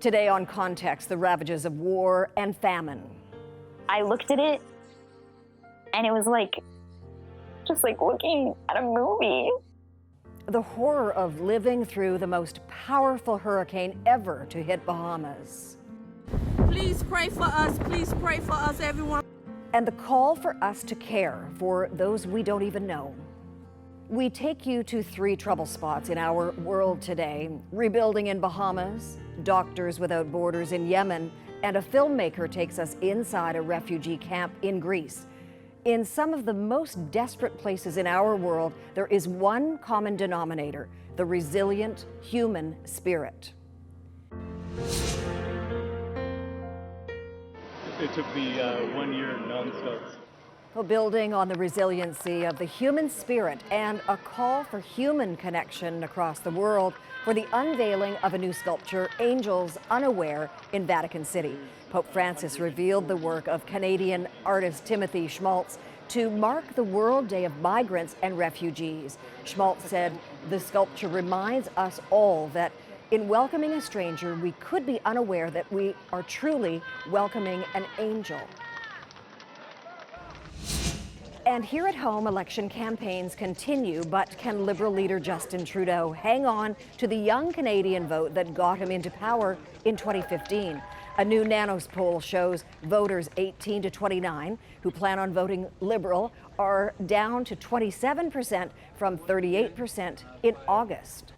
Today on Context, the ravages of war and famine. I looked at it and it was just like looking at a movie. The horror of living through the most powerful hurricane ever to hit Bahamas. Please pray for us, everyone. And the call for us to care for those we don't even know. We take you to 3 trouble spots in our world today: rebuilding in Bahamas, Doctors Without Borders in Yemen, and a filmmaker takes us inside a refugee camp in Greece. In some of the most desperate places in our world, there is one common denominator: the resilient human spirit. It took me 1 year non-stop. Building on the resiliency of the human spirit and a call for human connection across the world for the unveiling of a new sculpture, Angels Unaware, in Vatican City. Pope Francis revealed the work of Canadian artist Timothy Schmaltz to mark the World Day of Migrants and Refugees. Schmaltz said the sculpture reminds us all that in welcoming a stranger, we could be unaware that we are truly welcoming an angel. And here at home, election campaigns continue, but can Liberal leader Justin Trudeau hang on to the young Canadian vote that got him into power in 2015? A new Nanos poll shows voters 18 to 29 who plan on voting Liberal are down to 27% from 38% in August.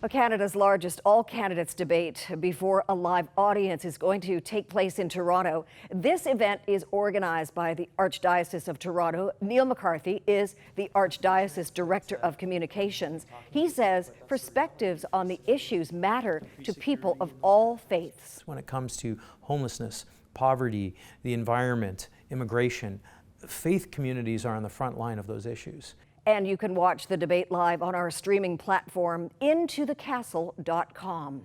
Canada's largest all-candidates debate before a live audience is going to take place in Toronto. This event is organized by the Archdiocese of Toronto. Neil McCarthy is the Archdiocese Director of Communications. He says perspectives on the issues matter to people of all faiths. When it comes to homelessness, poverty, the environment, immigration, faith communities are on the front line of those issues. And you can watch the debate live on our streaming platform, intothecastle.com.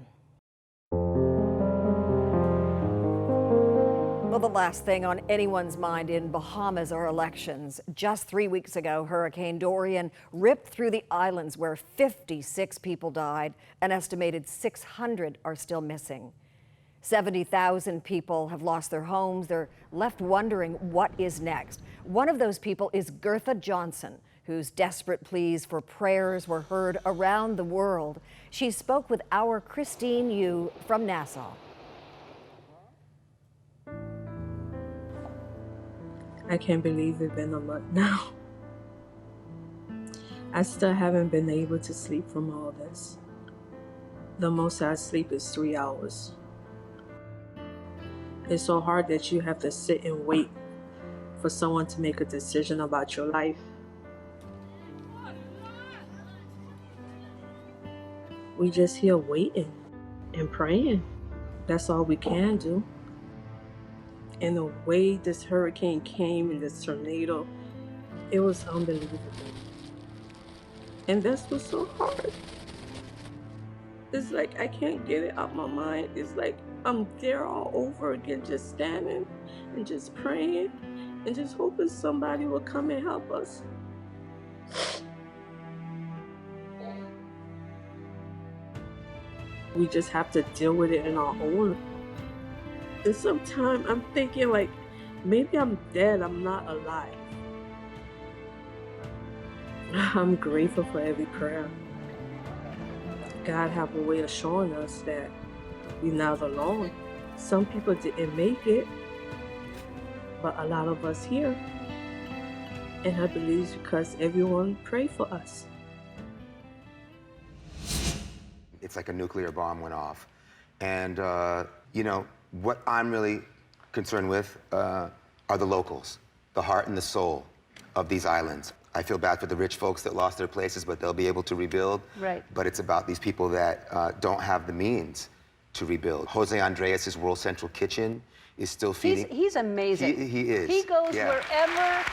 Well, the last thing on anyone's mind in Bahamas are elections. Just 3 weeks ago, Hurricane Dorian ripped through the islands where 56 people died. An estimated 600 are still missing. 70,000 people have lost their homes. They're left wondering what is next. One of those people is Gertha Johnson, whose desperate pleas for prayers were heard around the world. She spoke with our Christine Yu from Nassau. I can't believe it's been a month now. I still haven't been able to sleep from all this. The most I sleep is 3 hours. It's so hard that you have to sit and wait for someone to make a decision about your life. We just here waiting and praying. That's all we can do. And the way this hurricane came and this tornado, it was unbelievable. And that's what's so hard. It's like I can't get it out my mind. It's like I'm there all over again, just standing and just praying and just hoping somebody will come and help us. We just have to deal with it in our own. And sometimes I'm thinking like, maybe I'm dead, I'm not alive. I'm grateful for every prayer. God have a way of showing us that we're not alone. Some people didn't make it, but a lot of us here. And I believe it's because everyone prayed for us. It's like a nuclear bomb went off. And, you know, what I'm really concerned with are the locals, the heart and the soul of these islands. I feel bad for the rich folks that lost their places, but they'll be able to rebuild. Right. But it's about these people that don't have the means to rebuild. Jose Andreas' World Central Kitchen is still feeding. He's amazing. He is. He goes wherever.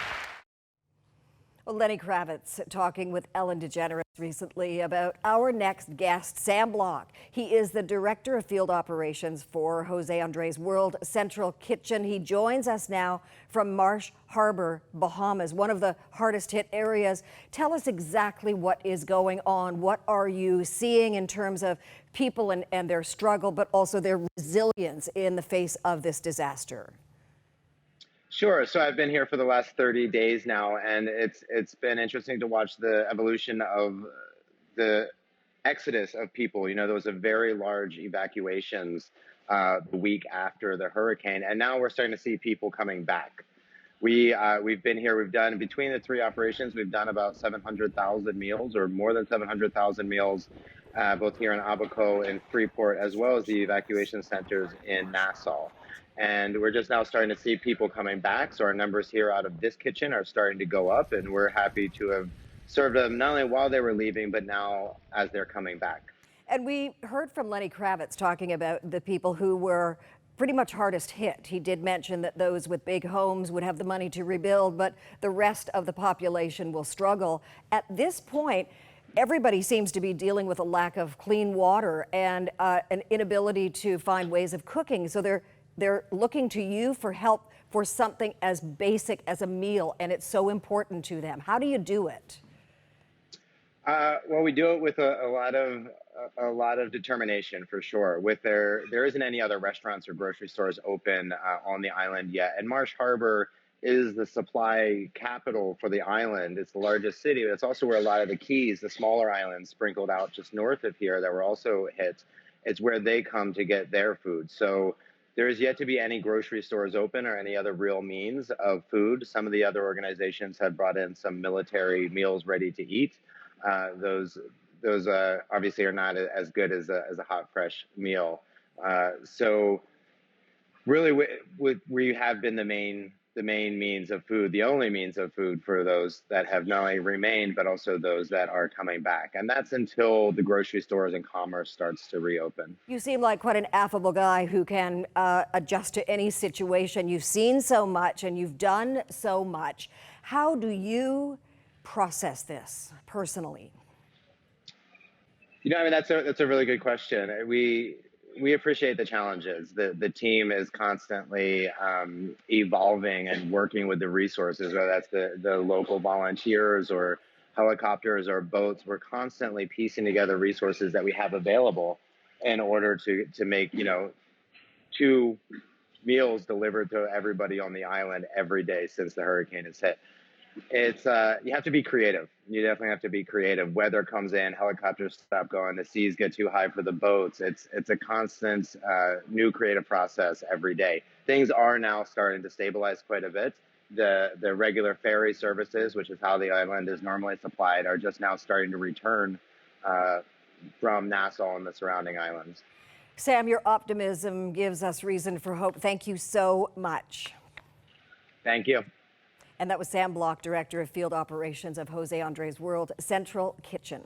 Well, Lenny Kravitz talking with Ellen DeGeneres recently about our next guest, Sam Block. He is the Director of Field Operations for Jose Andres World Central Kitchen. He joins us now from Marsh Harbor, Bahamas, one of the hardest hit areas. Tell us exactly what is going on. What are you seeing in terms of people and their struggle, but also their resilience in the face of this disaster? Sure. So I've been here for the last 30 days now, and it's been interesting to watch the evolution of the exodus of people. You know, there was a very large evacuations the week after the hurricane, and now we're starting to see people coming back. We've been here. We've done, between the three operations, we've done about 700,000 meals, or more than 700,000 meals, both here in Abaco and Freeport, as well as the evacuation centers in Nassau. And we're just now starting to see people coming back. So our numbers here out of this kitchen are starting to go up, and we're happy to have served them not only while they were leaving, but now as they're coming back. And we heard from Lenny Kravitz talking about the people who were pretty much hardest hit. He did mention that those with big homes would have the money to rebuild, but the rest of the population will struggle. At this point, everybody seems to be dealing with a lack of clean water and an inability to find ways of cooking. So they're looking to you for help for something as basic as a meal, and it's so important to them. How do you do it? Well, we do it with a lot of determination, for sure. There isn't any other restaurants or grocery stores open on the island yet, and Marsh Harbor is the supply capital for the island. It's the largest city, but it's also where a lot of the keys, the smaller islands sprinkled out just north of here that were also hit, it's where they come to get their food. So there is yet to be any grocery stores open or any other real means of food. Some of the other organizations have brought in some military meals ready to eat. Those obviously are not as good as a hot, fresh meal. So really, we have been the main means of food, the only means of food for those that have not only remained, but also those that are coming back. And that's until the grocery stores and commerce starts to reopen. You seem like quite an affable guy who can adjust to any situation. You've seen so much and you've done so much. How do you process this personally? You know, I mean, that's a really good question. We appreciate the challenges. The team is constantly evolving and working with the resources, whether that's the local volunteers or helicopters or boats. We're constantly piecing together resources that we have available in order to make, 2 meals delivered to everybody on the island every day since the hurricane has hit. It's you have to be creative. You definitely have to be creative. Weather comes in, helicopters stop going, the seas get too high for the boats. It's a constant new creative process every day. Things are now starting to stabilize quite a bit. The regular ferry services, which is how the island is normally supplied, are just now starting to return from Nassau and the surrounding islands. Sam, your optimism gives us reason for hope. Thank you so much. Thank you. And that was Sam Block, Director of Field Operations of Jose Andres World Central Kitchen.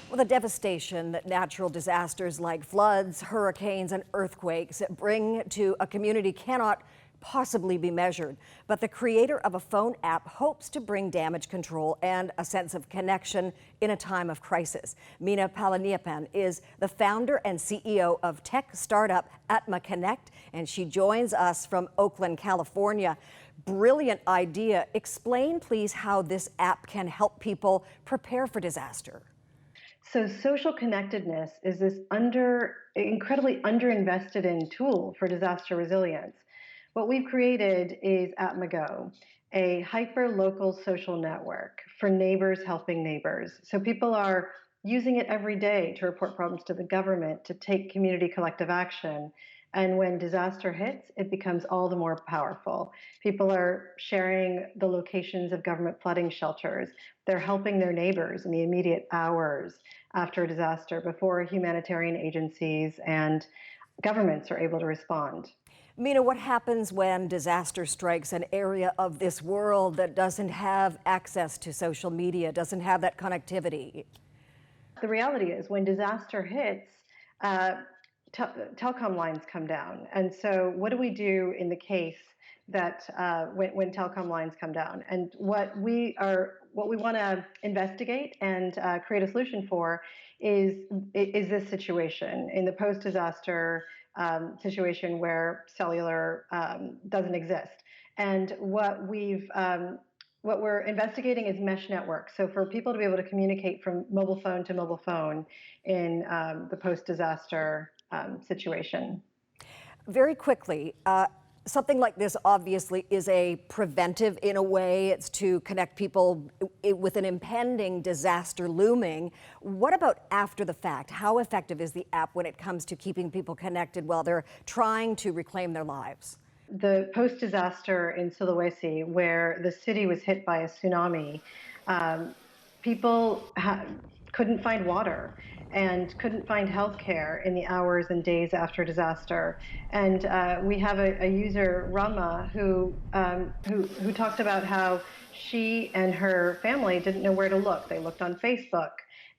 Well, the devastation that natural disasters like floods, hurricanes, and earthquakes bring to a community cannot possibly be measured. But the creator of a phone app hopes to bring damage control and a sense of connection in a time of crisis. Mina Pan is the founder and CEO of tech startup Atma Connect, and she joins us from Oakland, California. Brilliant idea. Explain, please, how this app can help people prepare for disaster. So social connectedness is this incredibly underinvested in tool for disaster resilience. What we've created is AtmaGo, a hyper-local social network for neighbors helping neighbors. So people are using it every day to report problems to the government, to take community collective action. And when disaster hits, it becomes all the more powerful. People are sharing the locations of government flooding shelters. They're helping their neighbors in the immediate hours after a disaster before humanitarian agencies and governments are able to respond. Mina, what happens when disaster strikes an area of this world that doesn't have access to social media, doesn't have that connectivity? The reality is when disaster hits, telecom lines come down. And so what do we do in the case that when telecom lines come down? And what we are what we want to investigate and create a solution for is this situation in the post-disaster situation where cellular doesn't exist. And what we're investigating is mesh networks. So for people to be able to communicate from mobile phone to mobile phone in the post-disaster situation. Very quickly, something like this obviously is a preventive in a way. It's to connect people with an impending disaster looming. What about after the fact? How effective is the app when it comes to keeping people connected while they're trying to reclaim their lives? The post-disaster in Sulawesi, where the city was hit by a tsunami, people couldn't find water and couldn't find health care in the hours and days after disaster. And we have a user, Rama, who talked about how she and her family didn't know where to look. They looked on Facebook,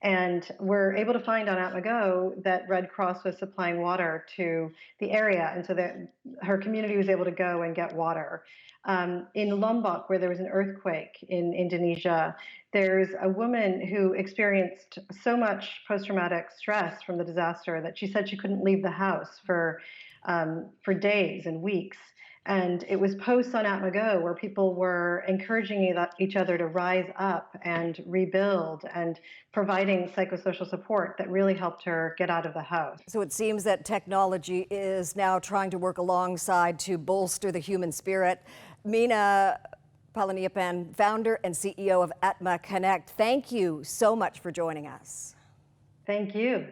and were able to find on Atmago that Red Cross was supplying water to the area, and so that her community was able to go and get water. In Lombok, where there was an earthquake in Indonesia, there's a woman who experienced so much post-traumatic stress from the disaster that she said she couldn't leave the house for days and weeks. And it was posts on Atmago where people were encouraging each other to rise up and rebuild and providing psychosocial support that really helped her get out of the house. So it seems that technology is now trying to work alongside to bolster the human spirit. Mina Pan, founder and CEO of Atma Connect, thank you so much for joining us. Thank you.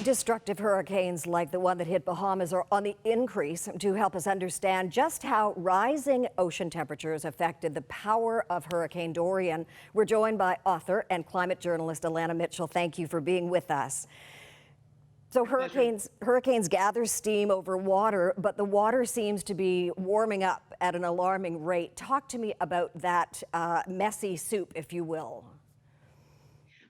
Destructive hurricanes like the one that hit Bahamas are on the increase. To help us understand just how rising ocean temperatures affected the power of Hurricane Dorian, we're joined by author and climate journalist Elana Mitchell. Thank you for being with us. So hurricanes gather steam over water, but the water seems to be warming up at an alarming rate. Talk to me about that messy soup, if you will.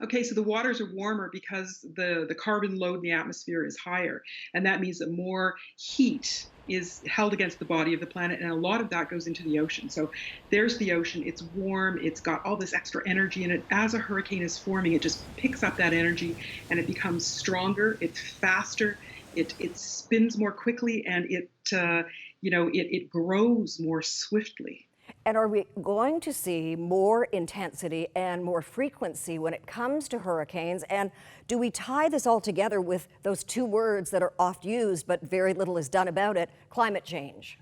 Okay, so the waters are warmer because the carbon load in the atmosphere is higher, and that means that more heat is held against the body of the planet, and a lot of that goes into the ocean. So there's the ocean, it's warm, it's got all this extra energy in it. As a hurricane is forming, it just picks up that energy and it becomes stronger, it's faster, it spins more quickly, and it grows more swiftly. And are we going to see more intensity and more frequency when it comes to hurricanes? And do we tie this all together with those two words that are oft used but very little is done about it, climate change?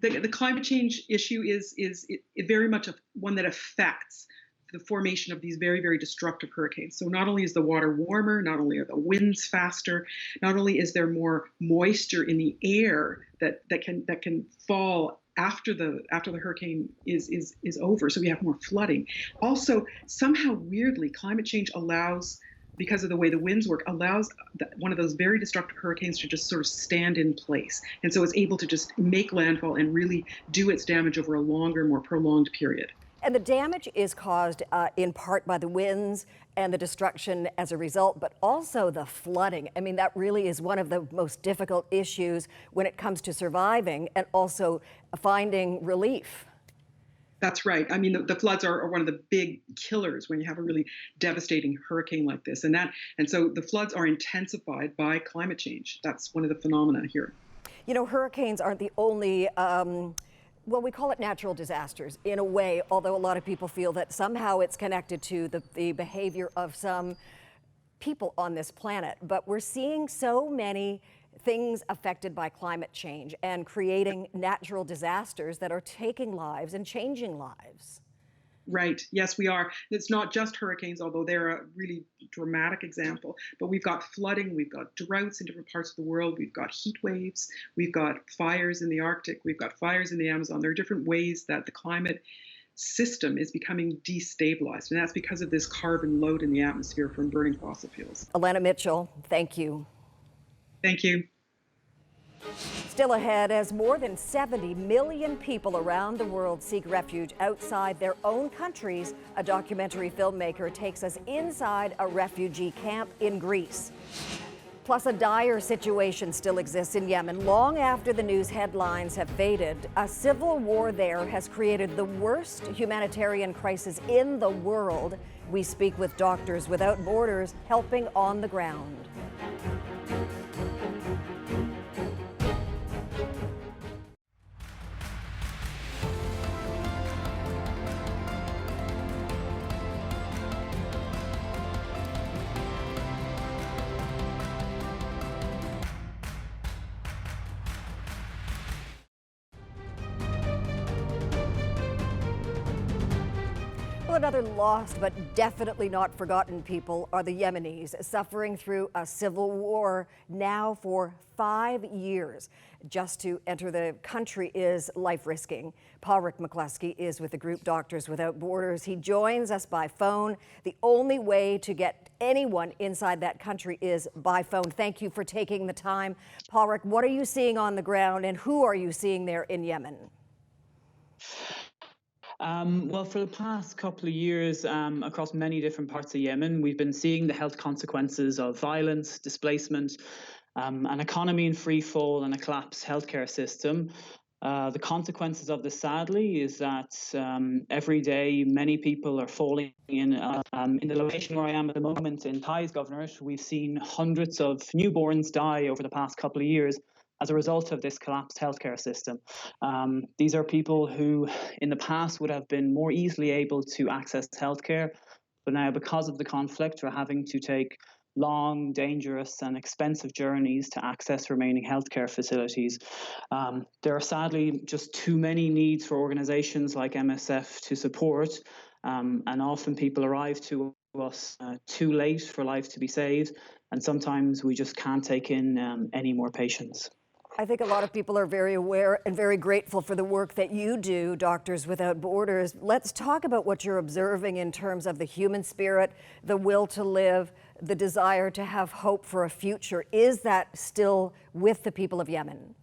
The climate change issue is very much one that affects the formation of these very, very destructive hurricanes. So not only is the water warmer, not only are the winds faster, not only is there more moisture in the air that can fall after the hurricane is over, so we have more flooding. Also, somehow weirdly, climate change allows, because of the way the winds work, allows one of those very destructive hurricanes to just sort of stand in place, and so it's able to just make landfall and really do its damage over a longer, more prolonged period. And the damage is caused in part by the winds and the destruction as a result, but also the flooding. I mean, that really is one of the most difficult issues when it comes to surviving and also finding relief. That's right. I mean, the floods are one of the big killers when you have a really devastating hurricane like this. And so the floods are intensified by climate change. That's one of the phenomena here. You know, hurricanes aren't the only well, we call it natural disasters in a way, although a lot of people feel that somehow it's connected to the behavior of some people on this planet. But we're seeing so many things affected by climate change and creating natural disasters that are taking lives and changing lives. Right. Yes, we are. It's not just hurricanes, although they're a really dramatic example. But we've got flooding, we've got droughts in different parts of the world, we've got heat waves, we've got fires in the Arctic, we've got fires in the Amazon. There are different ways that the climate system is becoming destabilized, and that's because of this carbon load in the atmosphere from burning fossil fuels. Elana Mitchell, thank you. Thank you. Still ahead, as more than 70 million people around the world seek refuge outside their own countries, a documentary filmmaker takes us inside a refugee camp in Greece. Plus, a dire situation still exists in Yemen. Long after the news headlines have faded, a civil war there has created the worst humanitarian crisis in the world. We speak with Doctors Without Borders, helping on the ground. Well, another lost but definitely not forgotten people are the Yemenis, suffering through a civil war now for 5 years. Just to enter the country is life-risking. Pádraig McCluskey is with the group Doctors Without Borders. He joins us by phone. The only way to get anyone inside that country is by phone. Thank you for taking the time. Pádraig, what are you seeing on the ground and who are you seeing there in Yemen? Well, for the past couple of years, across many different parts of Yemen, we've been seeing the health consequences of violence, displacement, an economy in free fall, and a collapsed healthcare system. The consequences of this, sadly, is that every day many people are falling in the location where I am at the moment, in Thai's governorate. We've seen hundreds of newborns die over the past couple of years as a result of this collapsed healthcare system. These are people who in the past would have been more easily able to access healthcare, but now because of the conflict are having to take long, dangerous and expensive journeys to access remaining healthcare facilities. There are sadly just too many needs for organizations like MSF to support, and often people arrive to us too late for life to be saved, and sometimes we just can't take in any more patients. I think a lot of people are very aware and very grateful for the work that you do, Doctors Without Borders. Let's talk about what you're observing in terms of the human spirit, the will to live, the desire to have hope for a future. Is that still with the people of Yemen?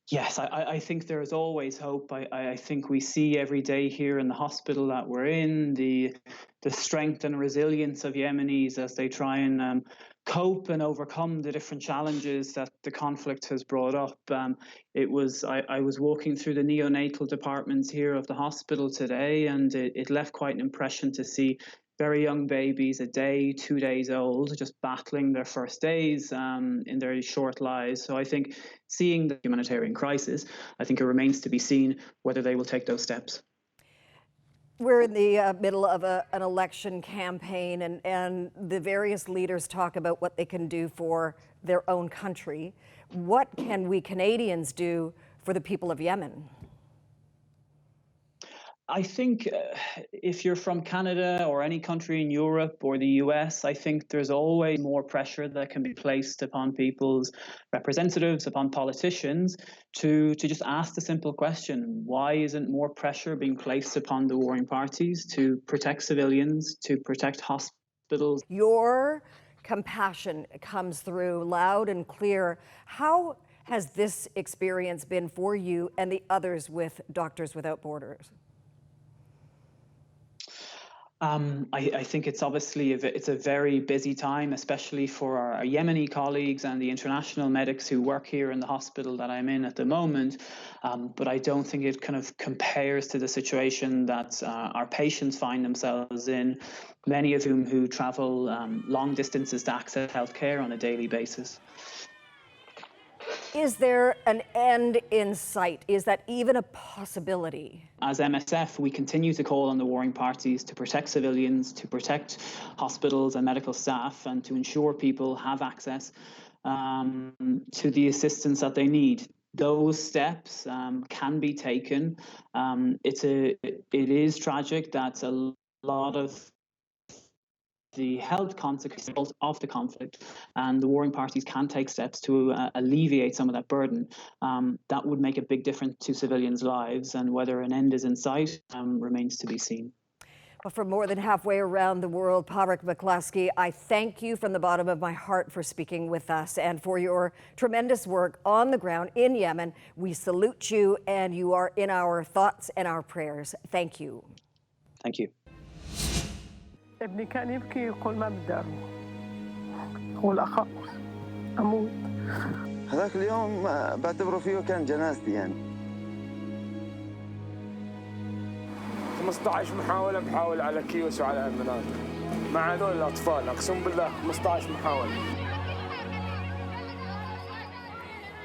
Yes, I think there is always hope. I think we see every day here in the hospital that we're in the strength and resilience of Yemenis as they try and cope and overcome the different challenges that the conflict has brought up. I was walking through the neonatal departments here of the hospital today, and it left quite an impression to see very young babies, a day, 2 days old, just battling their first days in their short lives. So I think seeing the humanitarian crisis, I think it remains to be seen whether they will take those steps. We're in the middle of an election campaign, and the various leaders talk about what they can do for their own country. What can we Canadians do for the people of Yemen? I think if you're from Canada or any country in Europe or the US, I think there's always more pressure that can be placed upon people's representatives, upon politicians, to just ask the simple question: why isn't more pressure being placed upon the warring parties to protect civilians, to protect hospitals? Your compassion comes through loud and clear. How has this experience been for you and the others with Doctors Without Borders? I think it's obviously it's a very busy time, especially for our Yemeni colleagues and the international medics who work here in the hospital that I'm in at the moment. But I don't think it kind of compares to the situation that our patients find themselves in, many of whom who travel long distances to access healthcare on a daily basis. Is there an end in sight? Is that even a possibility? As MSF, we continue to call on the warring parties to protect civilians, to protect hospitals and medical staff, and to ensure people have access to the assistance that they need. Those steps can be taken. It is tragic that a lot of the health consequences of the conflict, and the warring parties can take steps to alleviate some of that burden. That would make a big difference to civilians' lives, and whether an end is in sight remains to be seen. Well, from more than halfway around the world, Pádraig McCluskey, I thank you from the bottom of my heart for speaking with us and for your tremendous work on the ground in Yemen. We salute you, and you are in our thoughts and our prayers. Thank you. Thank you. ابني كان يبكي يقول ما بدي اروح هو الأخف أموت. هذاك اليوم بعتبره فيه كان جنازتي يعني. 15 محاولة بحاول على كيوس وعلى المناطق مع هذول الأطفال، أقسم بالله 15 محاولة.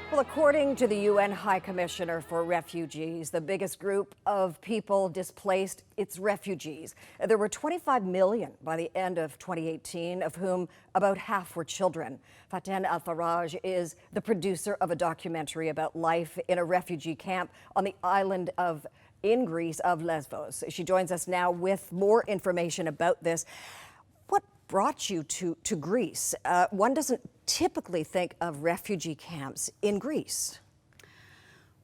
Well, according to the UN High Commissioner for Refugees, the biggest group of people displaced, it's refugees. There were 25 million by the end of 2018, of whom about half were children. Faten Al-Faraj is the producer of a documentary about life in a refugee camp on the island in Greece of Lesbos. She joins us now with more information about this. What brought you to Greece? One doesn't typically think of refugee camps in Greece.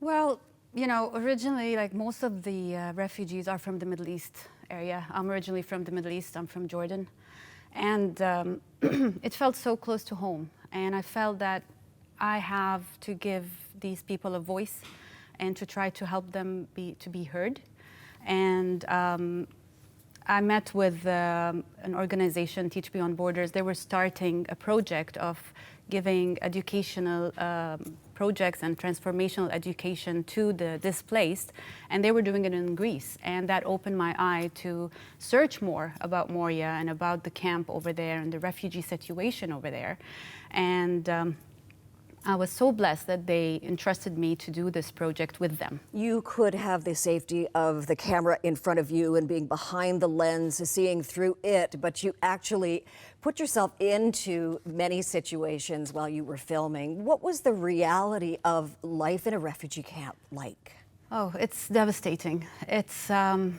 Well, you know, originally, like most of the refugees are from the Middle East area. I'm originally from the Middle East. I'm from Jordan. And it felt so close to home. And I felt that I have to give these people a voice and to try to help them to be heard. And I met with an organization, Teach Beyond Borders. They were starting a project of giving educational projects and transformational education to the displaced, and they were doing it in Greece. And that opened my eye to search more about Moria and about the camp over there and the refugee situation over there. And I was so blessed that they entrusted me to do this project with them. You could have the safety of the camera in front of you and being behind the lens, seeing through it, but you actually put yourself into many situations while you were filming. What was the reality of life in a refugee camp like? Oh, it's devastating. It's the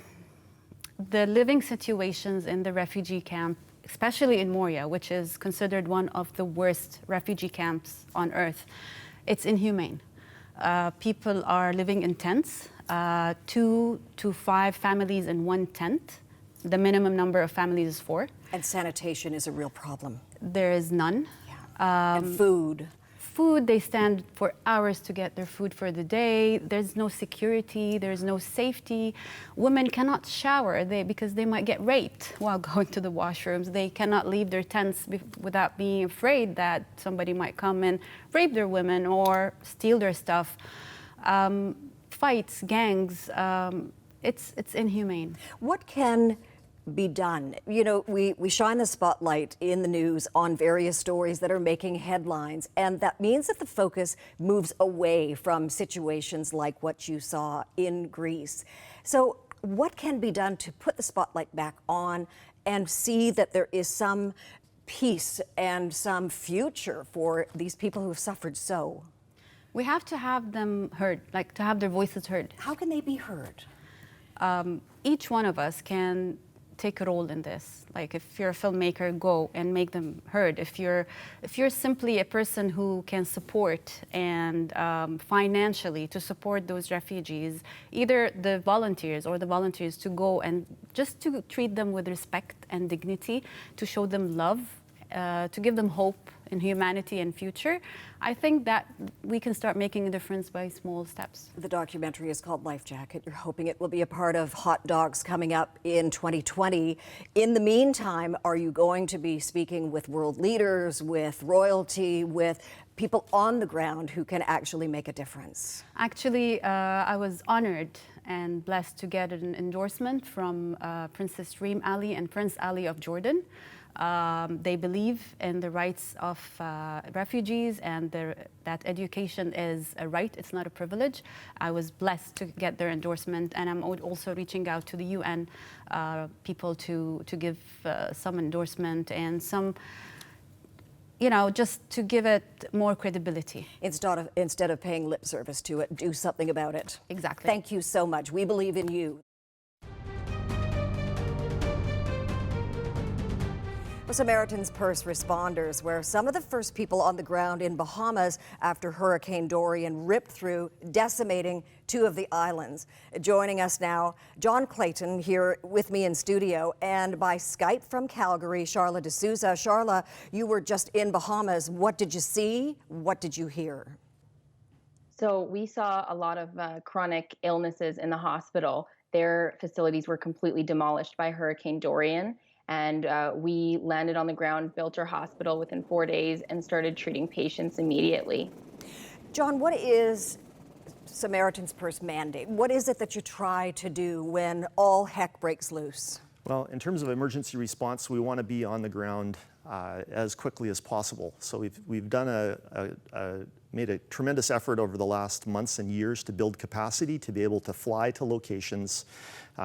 living situations in the refugee camp, especially in Moria, which is considered one of the worst refugee camps on earth. It's inhumane. People are living in tents, 2 to 5 families in one tent. The minimum number of families is 4. And sanitation is a real problem. There is none. Yeah. And food. Food, they stand for hours to get their food for the day. There's no security, there's no safety. Women cannot shower because they might get raped while going to the washrooms. They cannot leave their tents without being afraid that somebody might come and rape their women or steal their stuff. Fights, gangs, it's inhumane. What can be done? You know, we shine the spotlight in the news on various stories that are making headlines, and that means that the focus moves away from situations like what you saw in Greece. So what can be done to put the spotlight back on and see that there is some peace and some future for these people who have suffered so? We have to have them heard, like to have their voices heard. How can they be heard? Each one of us can take a role in this. Like if you're a filmmaker, go and make them heard. If you're simply a person who can support and financially to support those refugees, either the volunteers to go and just to treat them with respect and dignity, to show them love, to give them hope in humanity and future, I think that we can start making a difference by small steps. The documentary is called Life Jacket. You're hoping it will be a part of Hot Docs coming up in 2020. In the meantime, are you going to be speaking with world leaders, with royalty, with people on the ground who can actually make a difference? Actually, I was honored and blessed to get an endorsement from Princess Reem Ali and Prince Ali of Jordan. They believe in the rights of refugees and that education is a right, it's not a privilege. I was blessed to get their endorsement, and I'm also reaching out to the UN people to give some endorsement and some, you know, just to give it more credibility. Instead of paying lip service to it, do something about it. Exactly. Thank you so much. We believe in you. Samaritans Purse responders were some of the first people on the ground in Bahamas after Hurricane Dorian ripped through, decimating 2 of the islands. Joining us now, John Clayton here with me in studio, and by Skype from Calgary, Charla D'Souza. Charla, you were just in Bahamas. What did you see? What did you hear? So we saw a lot of chronic illnesses in the hospital. Their facilities were completely demolished by Hurricane Dorian. And we landed on the ground, built our hospital within 4 days, and started treating patients immediately. John, what is Samaritans Purse mandate? What is it that you try to do when all heck breaks loose? Well, in terms of emergency response, we want to be on the ground as quickly as possible. So we've done made a tremendous effort over the last months and years to build capacity to be able to fly to locations,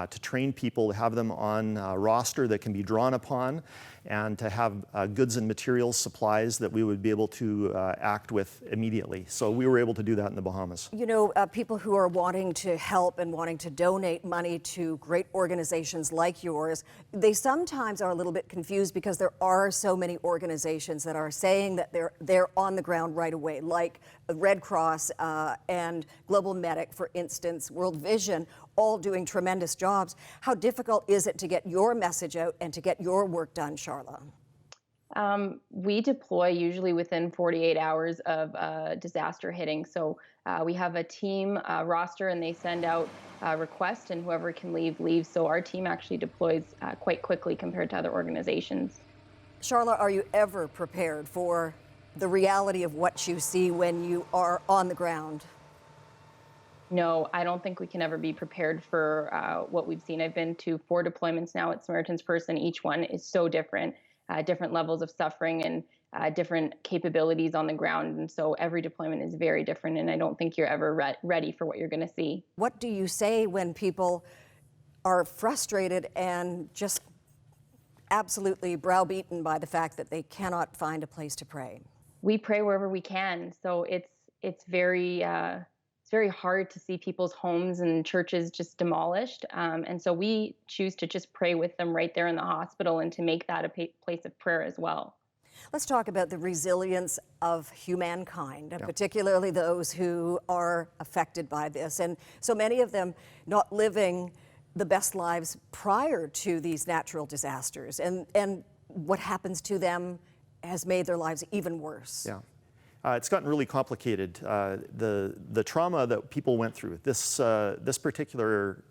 to train people, to have them on a roster that can be drawn upon, and to have goods and materials, supplies that we would be able to act with immediately. So we were able to do that in the Bahamas. You know, people who are wanting to help and wanting to donate money to great organizations like yours, they sometimes are a little bit confused because there are so many organizations that are saying that they're on the ground right away, like Red Cross and Global Medic, for instance, World Vision, all doing tremendous jobs. How difficult is it to get your message out and to get your work done, Charla? We deploy usually within 48 hours of disaster hitting. So we have a team roster, and they send out requests, and whoever can leave, leaves. So our team actually deploys quite quickly compared to other organizations. Charla, are you ever prepared for the reality of what you see when you are on the ground? No, I don't think we can ever be prepared for what we've seen. I've been to 4 deployments now at Samaritans Purse, and each one is so different, different levels of suffering and different capabilities on the ground. And so every deployment is very different, and I don't think you're ever ready for what you're going to see. What do you say when people are frustrated and just absolutely browbeaten by the fact that they cannot find a place to pray? We pray wherever we can. So it's very hard to see people's homes and churches just demolished. And so we choose to just pray with them right there in the hospital and to make that a place of prayer as well. Let's talk about the resilience of humankind, particularly those who are affected by this. And so many of them not living the best lives prior to these natural disasters. And what happens to them has made their lives even worse. Yeah. It's gotten really complicated. The trauma that people went through, this particular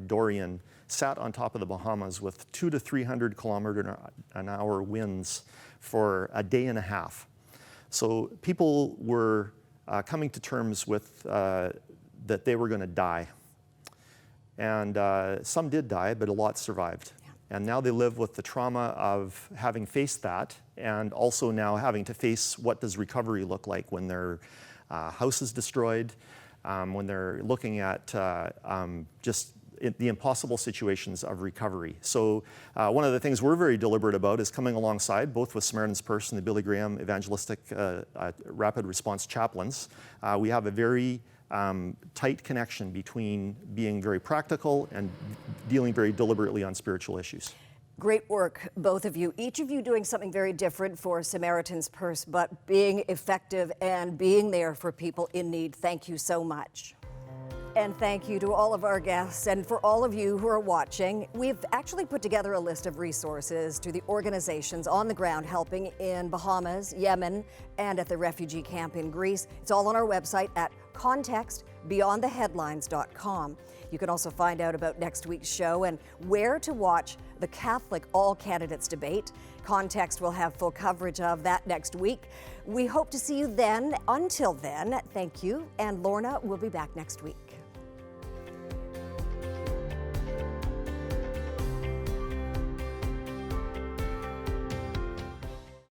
Dorian sat on top of the Bahamas with 200 to 300 km/h winds for a day and a half. So people were coming to terms with that they were going to die. And some did die, but a lot survived. And now they live with the trauma of having faced that, and also now having to face what does recovery look like when their house is destroyed, when they're looking at just the impossible situations of recovery. So one of the things we're very deliberate about is coming alongside, both with Samaritans Purse and the Billy Graham Evangelistic Rapid Response Chaplains. We have a very tight connection between being very practical and dealing very deliberately on spiritual issues. Great work, both of you. Each of you doing something very different for Samaritans Purse, but being effective and being there for people in need. Thank you so much. And thank you to all of our guests, and for all of you who are watching. We've actually put together a list of resources to the organizations on the ground helping in Bahamas, Yemen, and at the refugee camp in Greece. It's all on our website at contextbeyondtheheadlines.com. You can also find out about next week's show and where to watch the Catholic All Candidates debate. Context will have full coverage of that next week. We hope to see you then. Until then, thank you, and Lorna will be back next week.